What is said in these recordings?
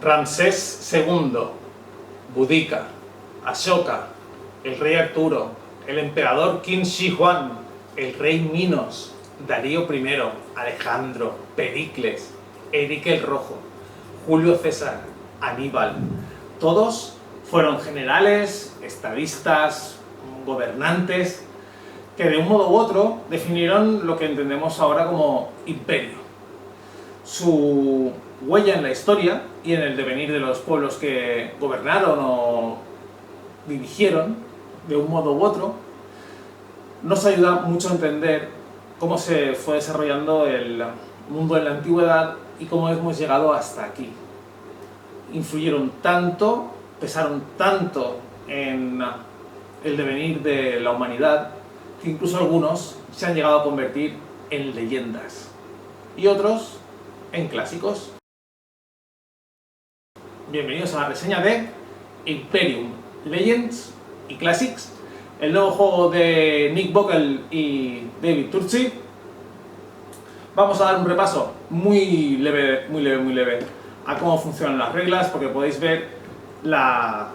Ramsés II, Boudica, Ashoka, el rey Arturo, el emperador Qin Shi Huang, el rey Minos, Darío I, Alejandro, Pericles, Enrique el Rojo, Julio César, Aníbal. Todos fueron generales, estadistas, gobernantes, que de un modo u otro definieron lo que entendemos ahora como imperio. Su huella en la historia y en el devenir de los pueblos que gobernaron o dirigieron, de un modo u otro, nos ayuda mucho a entender cómo se fue desarrollando el mundo en la antigüedad y cómo hemos llegado hasta aquí. Influyeron tanto, pesaron tanto en el devenir de la humanidad, que incluso algunos se han llegado a convertir en leyendas y otros en clásicos. Bienvenidos a la reseña de Imperium, Legends y Classics, el nuevo juego de Nick Bockel y David Turczi. Vamos a dar un repaso muy leve a cómo funcionan las reglas, porque podéis ver la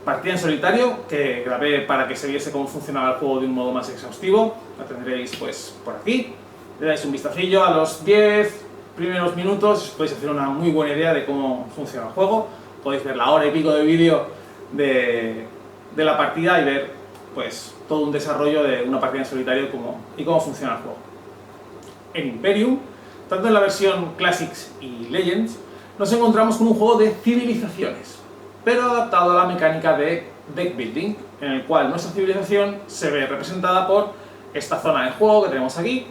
partida en solitario que grabé para que se viese cómo funcionaba el juego de un modo más exhaustivo. La tendréis pues por aquí. Le dais un vistacillo a los 10 primeros minutos, os podéis hacer una muy buena idea de cómo funciona el juego. Podéis ver la hora y pico de vídeo de la partida y ver pues todo un desarrollo de una partida en solitario y cómo funciona el juego. En Imperium, tanto en la versión Classics y Legends, nos encontramos con un juego de civilizaciones, pero adaptado a la mecánica de deck building, en el cual nuestra civilización se ve representada por esta zona de juego que tenemos aquí,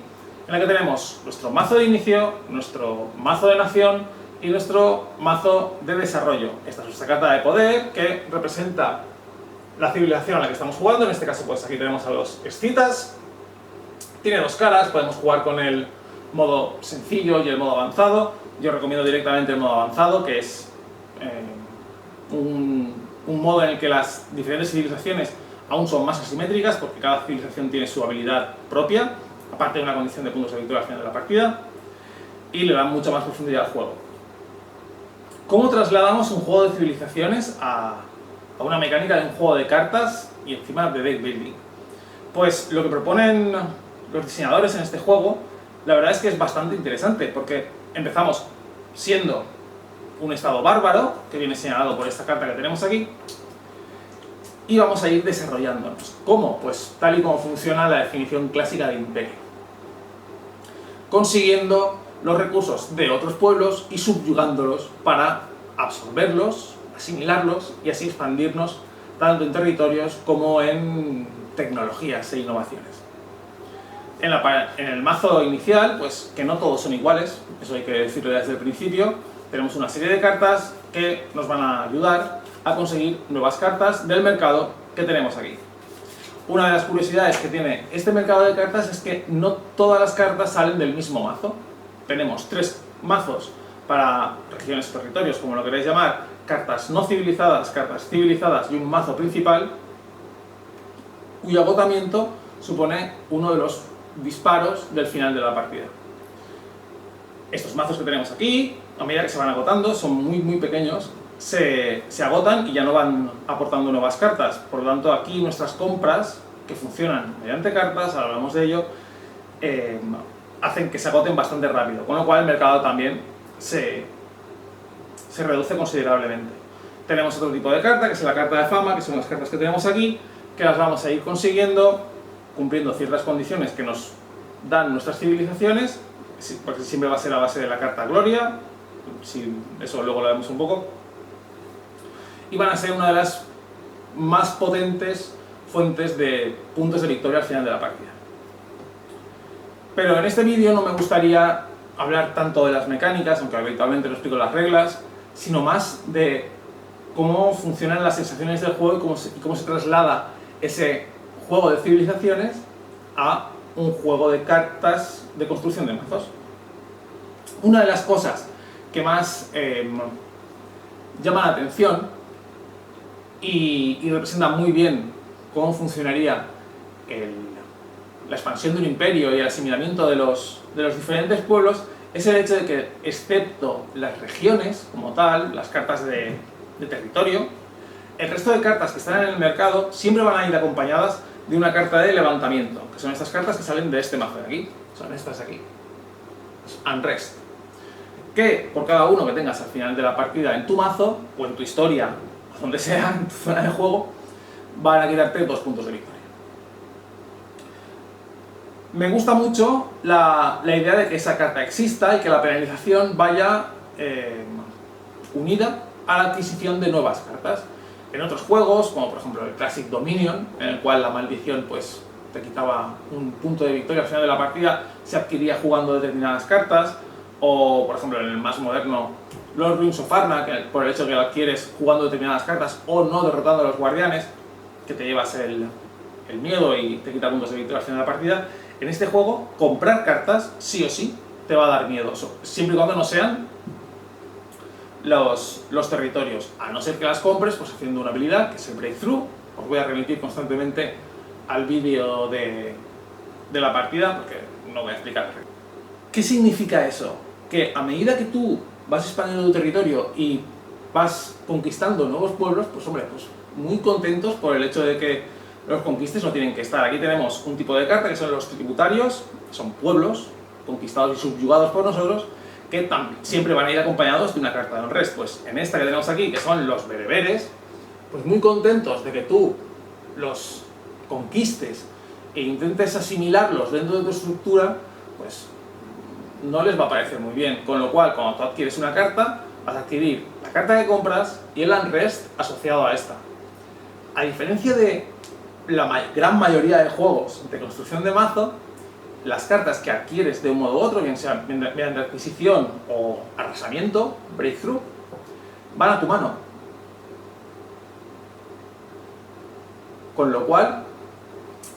en la que tenemos nuestro mazo de inicio, nuestro mazo de nación y nuestro mazo de desarrollo. Esta es nuestra carta de poder que representa la civilización a la que estamos jugando. En este caso pues aquí tenemos a los escitas. Tiene dos caras, podemos jugar con el modo sencillo y el modo avanzado. Yo recomiendo directamente el modo avanzado, que es un modo en el que las diferentes civilizaciones aún son más asimétricas, porque cada civilización tiene su habilidad propia, aparte de una condición de puntos de victoria al final de la partida, y le da mucha más profundidad al juego. ¿Cómo trasladamos un juego de civilizaciones a una mecánica de un juego de cartas y encima de deck building? Pues lo que proponen los diseñadores en este juego, la verdad es que es bastante interesante, porque empezamos siendo un estado bárbaro, que viene señalado por esta carta que tenemos aquí, y vamos a ir desarrollándonos. ¿Cómo? Pues tal y como funciona la definición clásica de imperio. Consiguiendo los recursos de otros pueblos y subyugándolos para absorberlos, asimilarlos y así expandirnos tanto en territorios como en tecnologías e innovaciones. En el mazo inicial, pues que no todos son iguales, eso hay que decirlo desde el principio. Tenemos una serie de cartas que nos van a ayudar a conseguir nuevas cartas del mercado que tenemos aquí. Una de las curiosidades que tiene este mercado de cartas es que no todas las cartas salen del mismo mazo. Tenemos 3 mazos para regiones o territorios, como lo queréis llamar, cartas no civilizadas, cartas civilizadas y un mazo principal, cuyo agotamiento supone uno de los disparos del final de la partida. Estos mazos que tenemos aquí, a medida que se van agotando, son muy pequeños, se agotan y ya no van aportando nuevas cartas. Por lo tanto, aquí nuestras compras, que funcionan mediante cartas, ahora hablamos de ello, hacen que se agoten bastante rápido, con lo cual el mercado también se reduce considerablemente. Tenemos otro tipo de carta, que es la carta de fama, que son las cartas que tenemos aquí, que las vamos a ir consiguiendo cumpliendo ciertas condiciones que nos dan nuestras civilizaciones, porque siempre va a ser a base de la carta Gloria, eso luego lo vemos un poco, y van a ser una de las más potentes fuentes de puntos de victoria al final de la partida. Pero en este vídeo no me gustaría hablar tanto de las mecánicas, aunque habitualmente no explico las reglas, sino más de cómo funcionan las sensaciones del juego y cómo se traslada ese juego de civilizaciones a un juego de cartas de construcción de mazos. Una de las cosas que más llama la atención y representa muy bien cómo funcionaría la expansión de un imperio y el asimilamiento de los diferentes pueblos es el hecho de que, excepto las regiones como tal, las cartas de territorio, el resto de cartas que están en el mercado siempre van a ir acompañadas de una carta de levantamiento, que son estas cartas que salen de este mazo de aquí, son estas de aquí, Unrest, que por cada uno que tengas al final de la partida en tu mazo, o en tu historia, o donde sea, en tu zona de juego, van a quitarte 2 puntos de victoria. Me gusta mucho la idea de que esa carta exista y que la penalización vaya unida a la adquisición de nuevas cartas. En otros juegos, como por ejemplo el Classic Dominion, en el cual la maldición pues te quitaba un punto de victoria al final de la partida, se adquiría jugando determinadas cartas, o por ejemplo en el más moderno Lord Rings of Arna, que por el hecho de que lo adquieres jugando determinadas cartas o no derrotando a los guardianes, que te llevas el miedo y te quita puntos de victoria al final de la partida. En este juego, comprar cartas sí o sí te va a dar miedo, siempre y cuando no sean los territorios, a no ser que las compres pues haciendo una habilidad que es el Breakthrough. Os voy a remitir constantemente al vídeo de la partida porque no voy a explicar. ¿Qué significa eso? Que a medida que tú vas expandiendo tu territorio y vas conquistando nuevos pueblos, pues hombre, pues muy contentos por el hecho de que los conquistes no tienen que estar. Aquí tenemos un tipo de carta que son los tributarios, son pueblos conquistados y subyugados por nosotros, que siempre van a ir acompañados de una carta de Unrest. Pues en esta que tenemos aquí, que son los bereberes, pues muy contentos de que tú los conquistes e intentes asimilarlos dentro de tu estructura, pues no les va a parecer muy bien. Con lo cual, cuando tú adquieres una carta, vas a adquirir la carta que compras y el Unrest asociado a esta. A diferencia de la gran mayoría de juegos de construcción de mazo, las cartas que adquieres de un modo u otro, bien sea mediante adquisición o arrasamiento, breakthrough, van a tu mano. Con lo cual,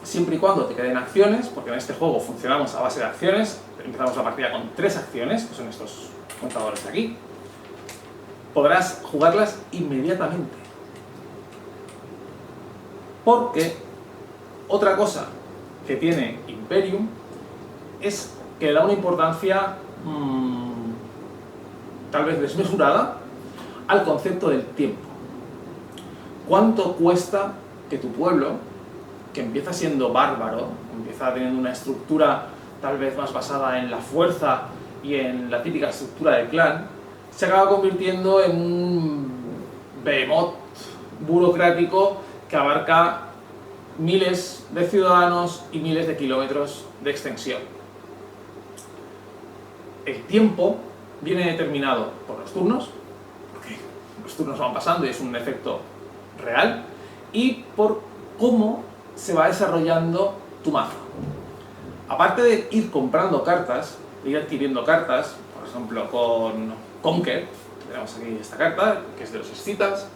siempre y cuando te queden acciones, porque en este juego funcionamos a base de acciones, empezamos la partida con 3 acciones, que son estos contadores de aquí, podrás jugarlas inmediatamente. Porque otra cosa que tiene Imperium es que le da una importancia tal vez desmesurada al concepto del tiempo. ¿Cuánto cuesta que tu pueblo, que empieza siendo bárbaro, empieza teniendo una estructura tal vez más basada en la fuerza y en la típica estructura del clan, se acaba convirtiendo en un behemoth burocrático que abarca miles de ciudadanos y miles de kilómetros de extensión? El tiempo viene determinado por los turnos, porque los turnos van pasando y es un efecto real, y por cómo se va desarrollando tu mazo. Aparte de ir comprando cartas, de ir adquiriendo cartas, por ejemplo con Conquer, tenemos aquí esta carta, que es de los escitas.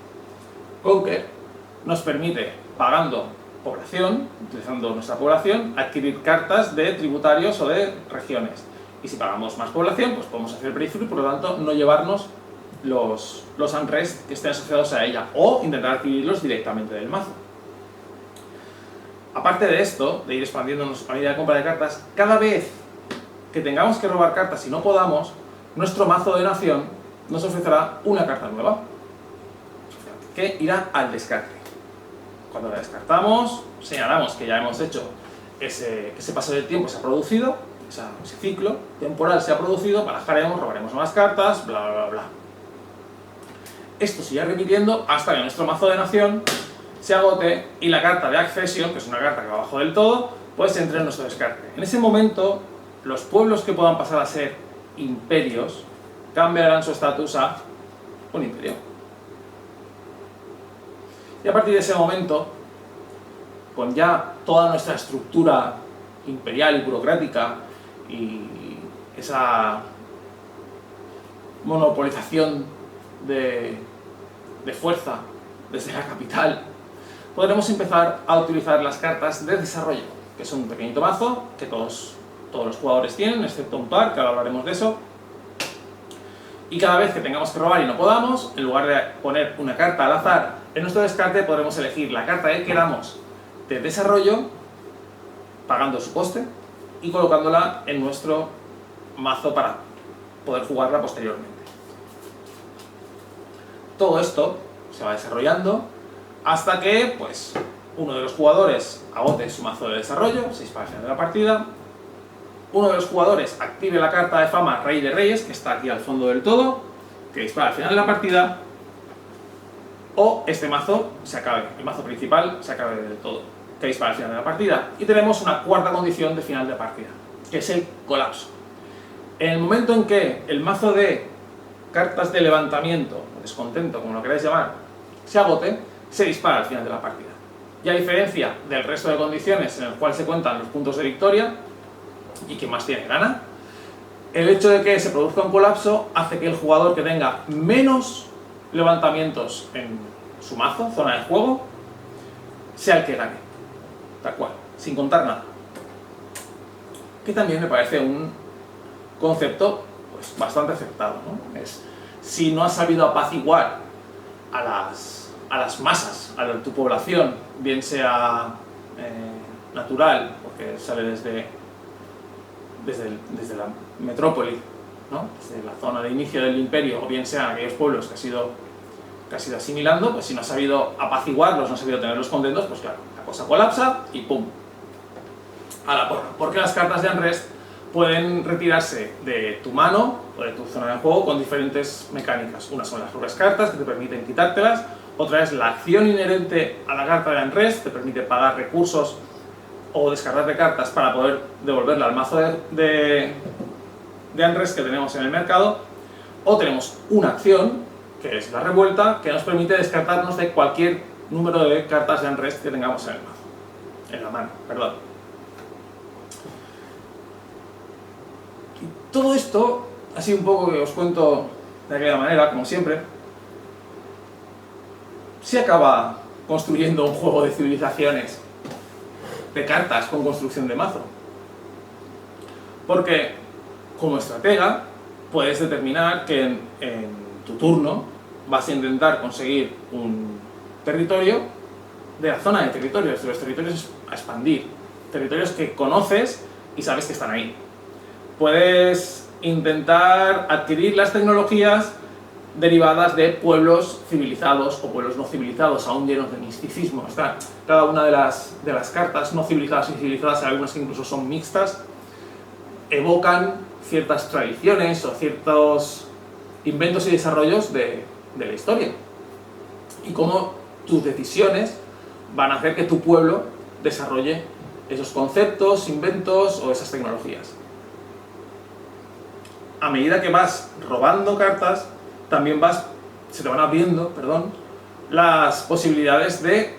Conquer nos permite, pagando población, utilizando nuestra población, adquirir cartas de tributarios o de regiones. Y si pagamos más población, pues podemos hacer el breakthrough y por lo tanto no llevarnos los Unrest que estén asociados a ella, o intentar adquirirlos directamente del mazo. Aparte de esto, de ir expandiéndonos a medida de compra de cartas, cada vez que tengamos que robar cartas y no podamos, nuestro mazo de nación nos ofrecerá una carta nueva, que irá al descarte. Cuando la descartamos, señalamos que ya hemos hecho ese paso del tiempo, se ha producido, ese ciclo temporal se ha producido, barajaremos, robaremos más cartas, bla bla bla. Esto sigue repitiendo hasta que nuestro mazo de nación se agote y la carta de Accession, que es una carta que va abajo del todo, pues entre en nuestro descarte. En ese momento, los pueblos que puedan pasar a ser imperios cambiarán su estatus a un imperio. Y a partir de ese momento, con ya toda nuestra estructura imperial y burocrática y esa monopolización de fuerza desde la capital, podremos empezar a utilizar las cartas de desarrollo, que es un pequeñito mazo que todos los jugadores tienen, excepto un par, que ahora hablaremos de eso. Y cada vez que tengamos que robar y no podamos, en lugar de poner una carta al azar en nuestro descarte, podremos elegir la carta que queramos de desarrollo, pagando su coste, y colocándola en nuestro mazo para poder jugarla posteriormente. Todo esto se va desarrollando hasta que pues, uno de los jugadores agote su mazo de desarrollo, se dispara al final de la partida, uno de los jugadores active la carta de fama Rey de Reyes, que está aquí al fondo del todo, que dispara al final de la partida, o este mazo se acabe, el mazo principal se acabe del todo, que dispara al final de la partida. Y tenemos una cuarta condición de final de partida, que es el colapso. En el momento en que el mazo de cartas de levantamiento, o descontento, como lo queráis llamar, se agote, se dispara al final de la partida. Y a diferencia del resto de condiciones en el cual se cuentan los puntos de victoria, y quien más tiene gana, el hecho de que se produzca un colapso hace que el jugador que tenga menos levantamientos en su mazo, zona de juego, sea el que gane, tal cual, sin contar nada. Que también me parece un concepto pues, bastante aceptado, ¿no? Si no has sabido apaciguar a las masas, a tu población, bien sea natural, porque sale desde la metrópoli, ¿no? Desde la zona de inicio del imperio, o bien sea aquellos pueblos que has ido asimilando, pues si no has sabido apaciguarlos, no has sabido tenerlos contentos, pues claro, la cosa colapsa y ¡pum! A la porra. Porque las cartas de Unrest pueden retirarse de tu mano o de tu zona de juego con diferentes mecánicas. Una son las propias cartas que te permiten quitártelas, otra es la acción inherente a la carta de Unrest, te permite pagar recursos o descargar de cartas para poder devolverla al mazo de Unrest que tenemos en el mercado, o tenemos una acción, que es la revuelta, que nos permite descartarnos de cualquier número de cartas de Unrest que tengamos en el mazo, en la mano, perdón. Y todo esto, así un poco que os cuento de aquella manera, como siempre, se acaba construyendo un juego de civilizaciones de cartas con construcción de mazo. Porque como estratega puedes determinar que en tu turno vas a intentar conseguir un territorio de la zona de territorios, de los territorios a expandir, territorios que conoces y sabes que están ahí. Puedes intentar adquirir las tecnologías derivadas de pueblos civilizados o pueblos no civilizados, aún llenos de misticismo. Está cada una de las cartas, no civilizadas y civilizadas, algunas que incluso son mixtas, evocan ciertas tradiciones o ciertos inventos y desarrollos de la historia. Y cómo tus decisiones van a hacer que tu pueblo desarrolle esos conceptos, inventos o esas tecnologías. A medida que vas robando cartas, también se te van abriendo, las posibilidades de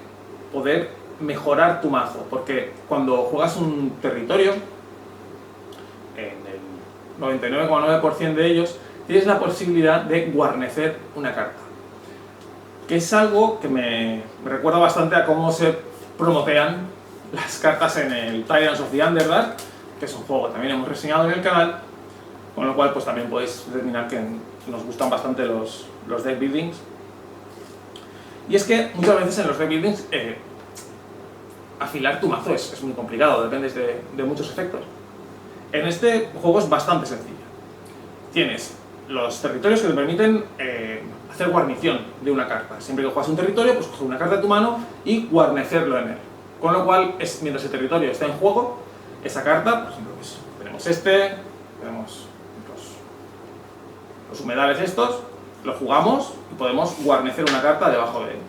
poder mejorar tu mazo, porque cuando juegas un territorio, en el 99,9% de ellos, tienes la posibilidad de guarnecer una carta, que es algo que me recuerda bastante a cómo se promotean las cartas en el Tyrants of the Underdark, que es un juego que también hemos reseñado en el canal, con lo cual pues también podéis determinar que nos gustan bastante los deck buildings. Y es que muchas veces en los deck buildings afilar tu mazo es muy complicado, dependes de muchos efectos. En este juego es bastante sencillo. Tienes los territorios que te permiten hacer guarnición de una carta. Siempre que juegas un territorio, pues coges una carta de tu mano y guarnecerlo en él. Con lo cual, mientras el territorio está en juego, esa carta, por ejemplo, pues, tenemos los humedales estos, los jugamos y podemos guarnecer una carta debajo de él.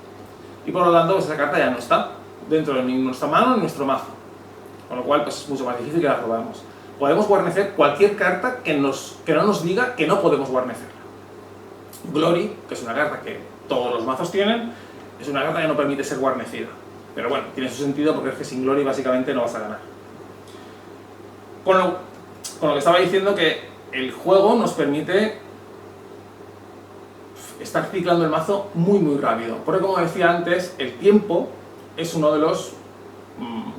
Y por lo tanto, pues esa carta ya no está dentro de nuestra mano ni nuestro mazo. Con lo cual, pues es mucho más difícil que la robamos. Podemos guarnecer cualquier carta que no nos diga que no podemos guarnecerla. Glory, que es una carta que todos los mazos tienen, es una carta que no permite ser guarnecida. Pero bueno, tiene su sentido porque es que sin Glory básicamente no vas a ganar. Con lo que estaba diciendo, que el juego nos permite estar ciclando el mazo muy rápido. Porque como decía antes, el tiempo es uno de los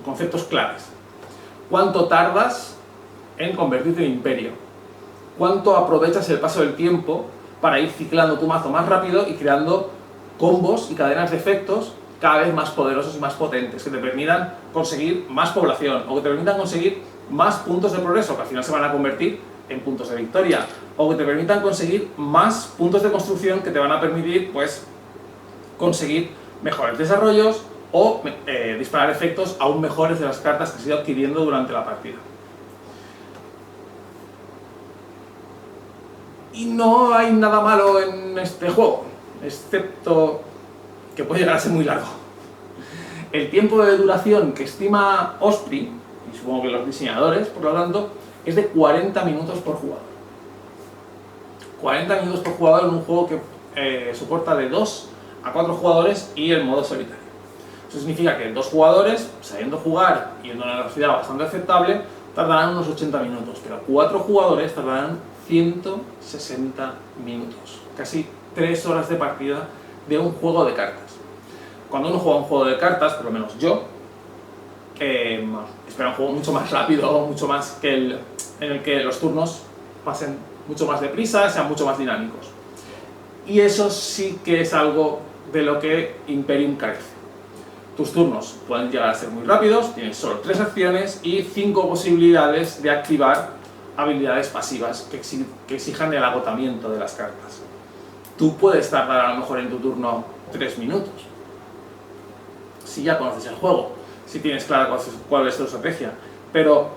conceptos claves. ¿Cuánto tardas en convertirte en imperio? ¿Cuánto aprovechas el paso del tiempo para ir ciclando tu mazo más rápido y creando combos y cadenas de efectos cada vez más poderosos y más potentes, que te permitan conseguir más población o que te permitan conseguir más puntos de progreso, que al final se van a convertir en puntos de victoria, o que te permitan conseguir más puntos de construcción que te van a permitir pues conseguir mejores desarrollos o disparar efectos aún mejores de las cartas que has ido adquiriendo durante la partida. Y no hay nada malo en este juego, excepto que puede llegar a ser muy largo. El tiempo de duración que estima Osprey, y supongo que los diseñadores, por lo tanto, es de 40 minutos por jugador. 40 minutos por jugador en un juego que soporta de 2 a 4 jugadores y el modo solitario. Eso significa que 2 jugadores, sabiendo jugar y en una velocidad bastante aceptable, tardarán unos 80 minutos, pero 4 jugadores tardarán 160 minutos. Casi 3 horas de partida de un juego de cartas. Cuando uno juega un juego de cartas, por lo menos yo, espera un juego mucho más rápido, mucho más que en el que los turnos pasen mucho más deprisa, sean mucho más dinámicos. Y eso sí que es algo de lo que Imperium carece. Tus turnos pueden llegar a ser muy rápidos, tienes solo 3 acciones y 5 posibilidades de activar habilidades pasivas que exijan el agotamiento de las cartas. Tú puedes tardar a lo mejor en tu turno 3 minutos. Si ya conoces el juego, si tienes clara cuál es tu estrategia, pero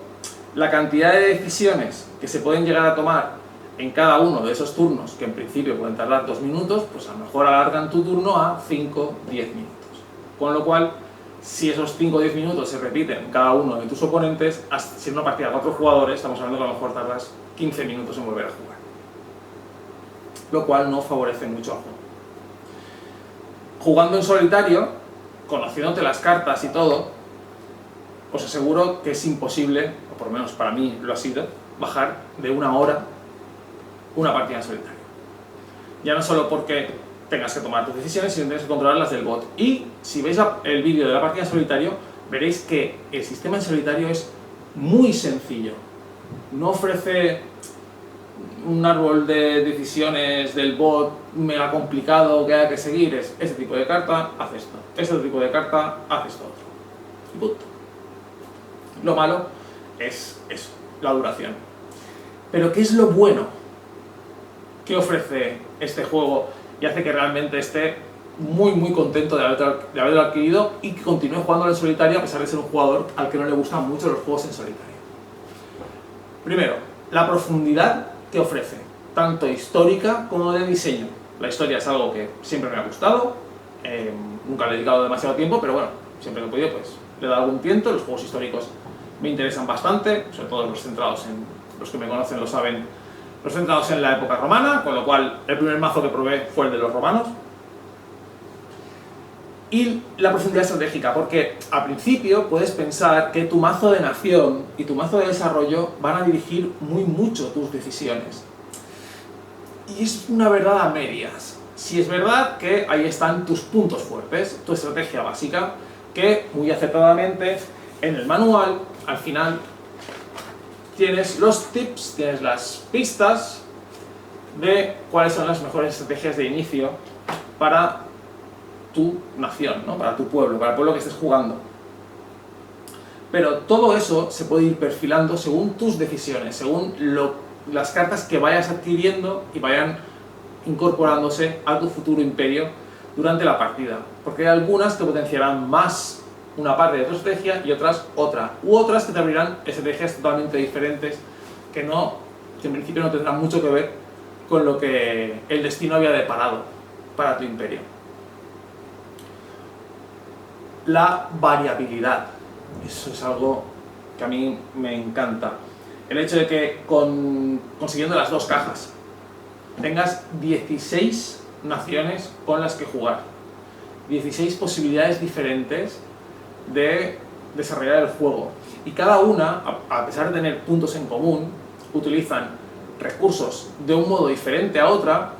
la cantidad de decisiones que se pueden llegar a tomar en cada uno de esos turnos, que en principio pueden tardar 2 minutos, pues a lo mejor alargan tu turno a 5-10 minutos. Con lo cual, si esos 5 o 10 minutos se repiten cada uno de tus oponentes, si en una partida de 4 jugadores, estamos hablando que a lo mejor tardas 15 minutos en volver a jugar. Lo cual no favorece mucho al juego. Jugando en solitario, conociéndote las cartas y todo, os aseguro que es imposible, o por lo menos para mí lo ha sido, bajar de 1 hora una partida en solitario. Ya no solo porque tengas que tomar tus decisiones, sino que tienes que controlar las del bot. Y si veis el vídeo de la partida en solitario, veréis que el sistema en solitario es muy sencillo. No ofrece un árbol de decisiones del bot mega complicado que haya que seguir. Es este tipo de carta, haz esto. Este tipo de carta, haz esto otro. Y punto. Lo malo es eso, la duración. Pero ¿qué es lo bueno que ofrece este juego y hace que realmente esté muy contento de haberlo adquirido y que continúe jugando en solitario a pesar de ser un jugador al que no le gustan mucho los juegos en solitario? Primero, la profundidad que ofrece, tanto histórica como de diseño. La historia es algo que siempre me ha gustado, nunca le he dedicado demasiado tiempo, pero bueno, siempre que he podido pues le he dado algún tiento. Los juegos históricos me interesan bastante, sobre todo los centrados en, los que me conocen lo saben, los centrados en la época romana, con lo cual el primer mazo que probé fue el de los romanos. Y la profundidad estratégica, porque al principio puedes pensar que tu mazo de nación y tu mazo de desarrollo van a dirigir mucho tus decisiones. Y es una verdad a medias. Si es verdad que ahí están tus puntos fuertes, tu estrategia básica, que muy acertadamente en el manual, al final, tienes los tips, tienes las pistas de cuáles son las mejores estrategias de inicio para tu nación, ¿no? Para tu pueblo, para el pueblo que estés jugando. Pero todo eso se puede ir perfilando según tus decisiones, según las cartas que vayas adquiriendo y vayan incorporándose a tu futuro imperio durante la partida. Porque hay algunas que potenciarán más una parte de tu estrategia y otras otra. U otras que te abrirán estrategias totalmente diferentes que en principio no tendrán mucho que ver con lo que el destino había deparado para tu imperio. La variabilidad. Eso es algo que a mí me encanta. El hecho de que consiguiendo las 2 cajas tengas 16 naciones con las que jugar. 16 posibilidades diferentes de desarrollar el juego. Y cada una, a pesar de tener puntos en común, utilizan recursos de un modo diferente a otra,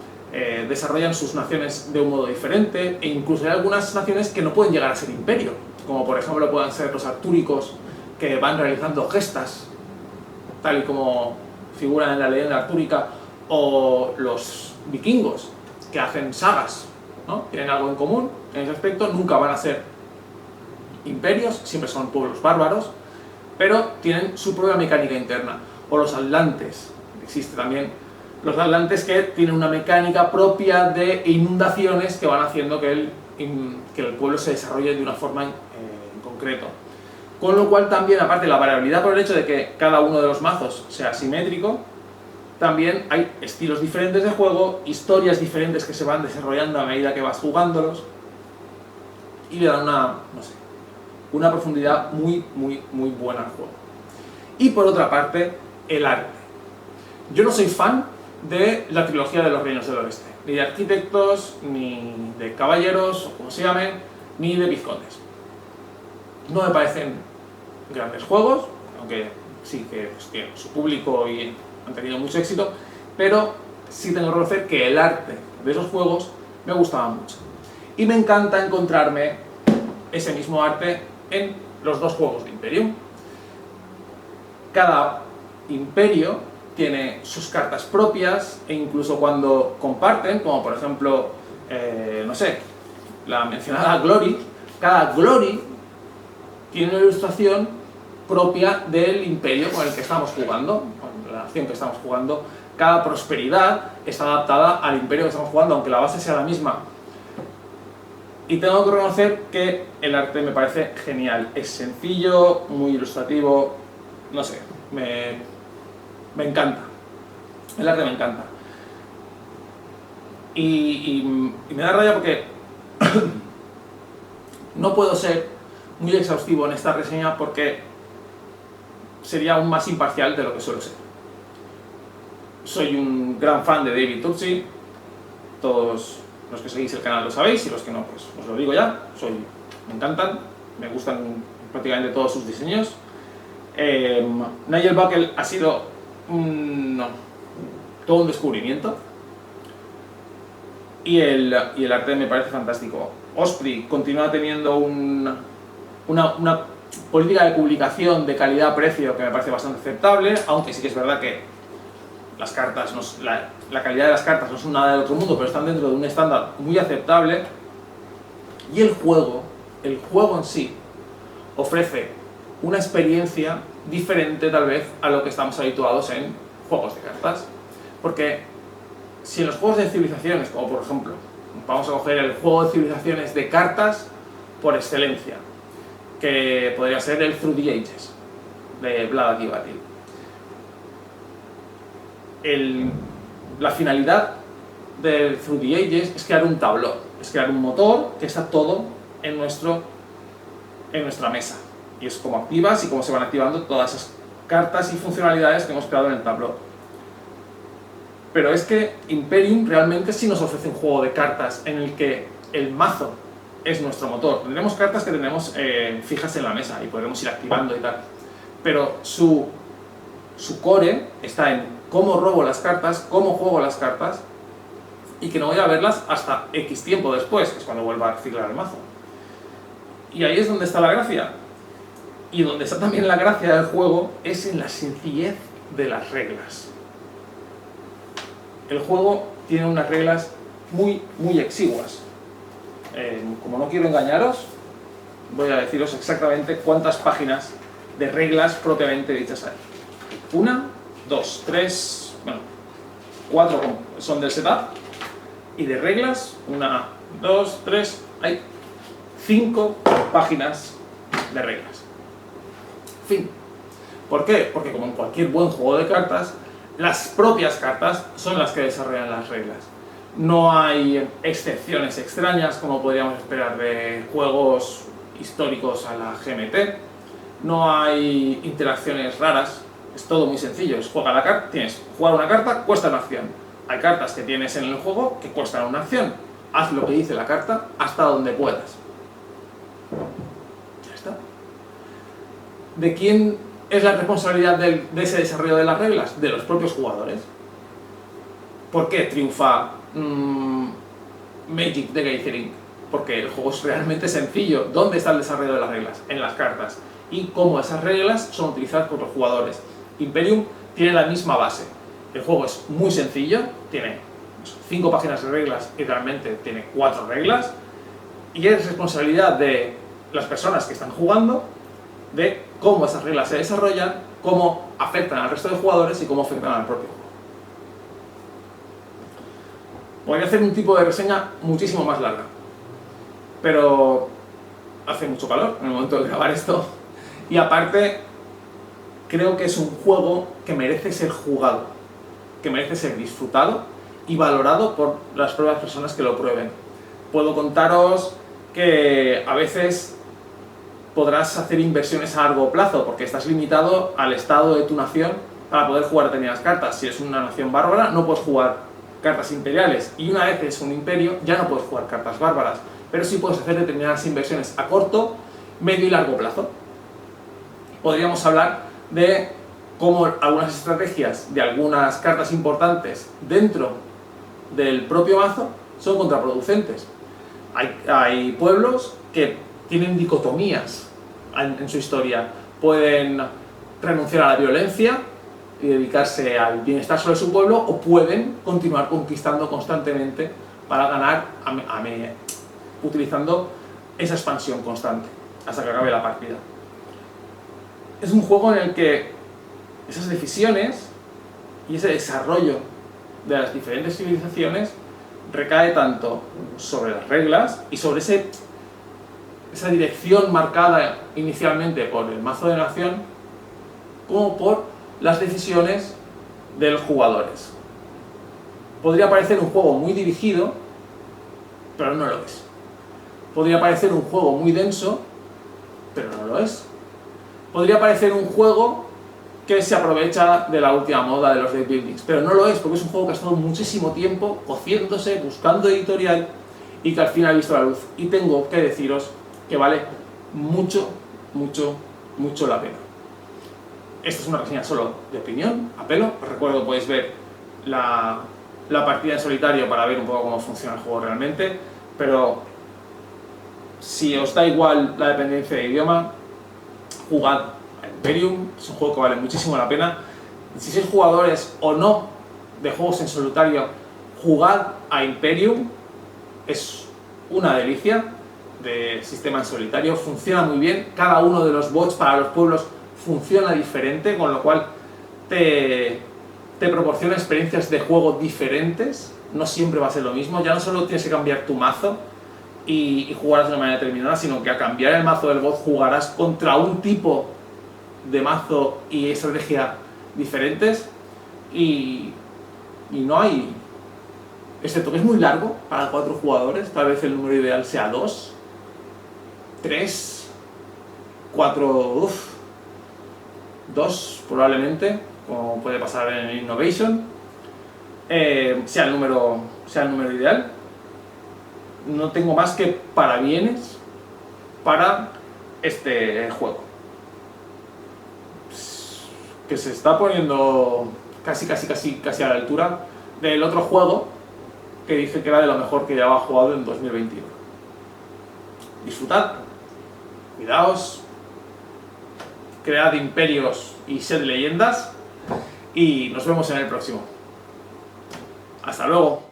desarrollan sus naciones de un modo diferente, e incluso hay algunas naciones que no pueden llegar a ser imperio, como por ejemplo puedan ser los artúricos, que van realizando gestas, tal y como figuran en la leyenda artúrica, o los vikingos, que hacen sagas, ¿no? Tienen algo en común en ese aspecto, nunca van a ser imperios, siempre son pueblos bárbaros, pero tienen su propia mecánica interna. O los atlantes, existe también los Atlantes, que tienen una mecánica propia de inundaciones que van haciendo que el pueblo se desarrolle de una forma en concreto. Con lo cual también, aparte de la variabilidad por el hecho de que cada uno de los mazos sea simétrico, también hay estilos diferentes de juego, historias diferentes que se van desarrollando a medida que vas jugándolos, y le dan una profundidad muy buena al juego. Y por otra parte, el arte. Yo no soy fan de la trilogía de los Reinos del Oeste, ni de arquitectos, ni de caballeros, o como se llamen, ni de vizcondes. No me parecen grandes juegos, aunque sí que pues, tienen su público y han tenido mucho éxito, pero sí tengo que reconocer que el arte de esos juegos me gustaba mucho. Y me encanta encontrarme ese mismo arte en los dos juegos de Imperium. Cada imperio tiene sus cartas propias, e incluso cuando comparten, como por ejemplo, no sé, la mencionada Glory, cada Glory tiene una ilustración propia del imperio con el que estamos jugando, con la nación que estamos jugando. Cada prosperidad está adaptada al imperio que estamos jugando, aunque la base sea la misma. Y tengo que reconocer que el arte me parece genial. Es sencillo, muy ilustrativo, no sé, me encanta. El arte me encanta. Y me da rabia porque no puedo ser muy exhaustivo en esta reseña porque sería aún más imparcial de lo que suelo ser. Soy un gran fan de David Turczi, todos los que seguís el canal lo sabéis, y los que no, pues os lo digo ya, me encantan, me gustan prácticamente todos sus diseños. Nigel Buckle ha sido todo un descubrimiento, y el arte me parece fantástico. Osprey continúa teniendo una política de publicación de calidad-precio que me parece bastante aceptable, aunque sí que es verdad que las cartas, la calidad de las cartas no son nada del otro mundo, pero están dentro de un estándar muy aceptable. Y el juego en sí ofrece una experiencia diferente tal vez a lo que estamos habituados en juegos de cartas. Porque si en los juegos de civilizaciones, como por ejemplo, vamos a coger el juego de civilizaciones de cartas por excelencia, que podría ser el Through the Ages, de Vlad Divatil. La finalidad del Through the Ages es crear un tablón, es crear un motor que está todo en nuestra mesa. Y es como activas y cómo se van activando todas esas cartas y funcionalidades que hemos creado en el tablón. Pero es que Imperium realmente sí nos ofrece un juego de cartas en el que el mazo es nuestro motor. Tendremos cartas que tenemos fijas en la mesa y podremos ir activando y tal. Pero su core está en cómo robo las cartas, cómo juego las cartas, y que no voy a verlas hasta X tiempo después, que es cuando vuelva a reciclar el mazo. Y ahí es donde está la gracia. Y donde está también la gracia del juego es en la sencillez de las reglas. El juego tiene unas reglas muy exiguas. Como no quiero engañaros, voy a deciros exactamente cuántas páginas de reglas propiamente dichas hay. 1, 2, 3, bueno, 4 son del setup, y de reglas, 1, 2, 3, hay 5 páginas de reglas. Fin. ¿Por qué? Porque como en cualquier buen juego de cartas, las propias cartas son las que desarrollan las reglas. No hay excepciones extrañas como podríamos esperar de juegos históricos a la GMT. No hay interacciones raras. Es todo muy sencillo. Es jugar una carta, cuesta una acción. Hay cartas que tienes en el juego que cuestan una acción. Haz lo que dice la carta hasta donde puedas. Ya está. ¿De quién es la responsabilidad de ese desarrollo de las reglas? De los propios jugadores. ¿Por qué triunfa Magic the Gathering? Porque el juego es realmente sencillo. ¿Dónde está el desarrollo de las reglas? En las cartas. Y cómo esas reglas son utilizadas por los jugadores. Imperium tiene la misma base. El juego es muy sencillo, tiene 5 páginas de reglas y realmente tiene 4 reglas. Y es responsabilidad de las personas que están jugando de cómo esas reglas se desarrollan, cómo afectan al resto de jugadores y cómo afectan al propio juego. Podría hacer un tipo de reseña muchísimo más larga, pero hace mucho calor en el momento de grabar esto, y aparte creo que es un juego que merece ser jugado, que merece ser disfrutado y valorado por las propias personas que lo prueben. Puedo contaros que a veces podrás hacer inversiones a largo plazo porque estás limitado al estado de tu nación para poder jugar determinadas cartas. Si es una nación bárbara, no puedes jugar cartas imperiales, y una vez es un imperio, ya no puedes jugar cartas bárbaras, pero sí puedes hacer determinadas inversiones a corto, medio y largo plazo. Podríamos hablar de cómo algunas estrategias de algunas cartas importantes dentro del propio mazo son contraproducentes. Hay pueblos que tienen dicotomías en su historia. Pueden renunciar a la violencia y dedicarse al bienestar sobre su pueblo, o pueden continuar conquistando constantemente para ganar utilizando esa expansión constante hasta que acabe la partida. Es un juego en el que esas decisiones y ese desarrollo de las diferentes civilizaciones recae tanto sobre las reglas y sobre esa dirección marcada inicialmente por el mazo de nación, como por las decisiones de los jugadores. Podría parecer un juego muy dirigido, pero no lo es. Podría parecer un juego muy denso, pero no lo es. Podría parecer un juego que se aprovecha de la última moda de los deck buildings, pero no lo es, porque es un juego que ha estado muchísimo tiempo cociéndose, buscando editorial, y que al fin ha visto la luz. Y tengo que deciros que vale mucho, mucho, mucho la pena. Esta es una reseña solo de opinión, a pelo. Os recuerdo que podéis ver la partida en solitario para ver un poco cómo funciona el juego realmente, pero si os da igual la dependencia de idioma, jugad a Imperium. Es un juego que vale muchísimo la pena. Si sois jugadores o no de juegos en solitario, jugad a Imperium. Es una delicia de sistema en solitario, funciona muy bien. Cada uno de los bots para los pueblos funciona diferente, con lo cual te proporciona experiencias de juego diferentes. No siempre va a ser lo mismo. Ya no solo tienes que cambiar tu mazo y jugarás de una manera determinada, sino que a cambiar el mazo del bot jugarás contra un tipo de mazo y estrategia diferentes, y no hay, excepto que es muy largo para 4 jugadores, tal vez el número ideal sea 2, 3, 4, 2 probablemente, como puede pasar en Innovation, sea el número ideal. No tengo más que parabienes para este juego, que se está poniendo casi a la altura del otro juego que dije que era de lo mejor que llevaba jugado en 2021. Disfrutad, cuidaos, cread imperios y sed leyendas, y nos vemos en el próximo. Hasta luego.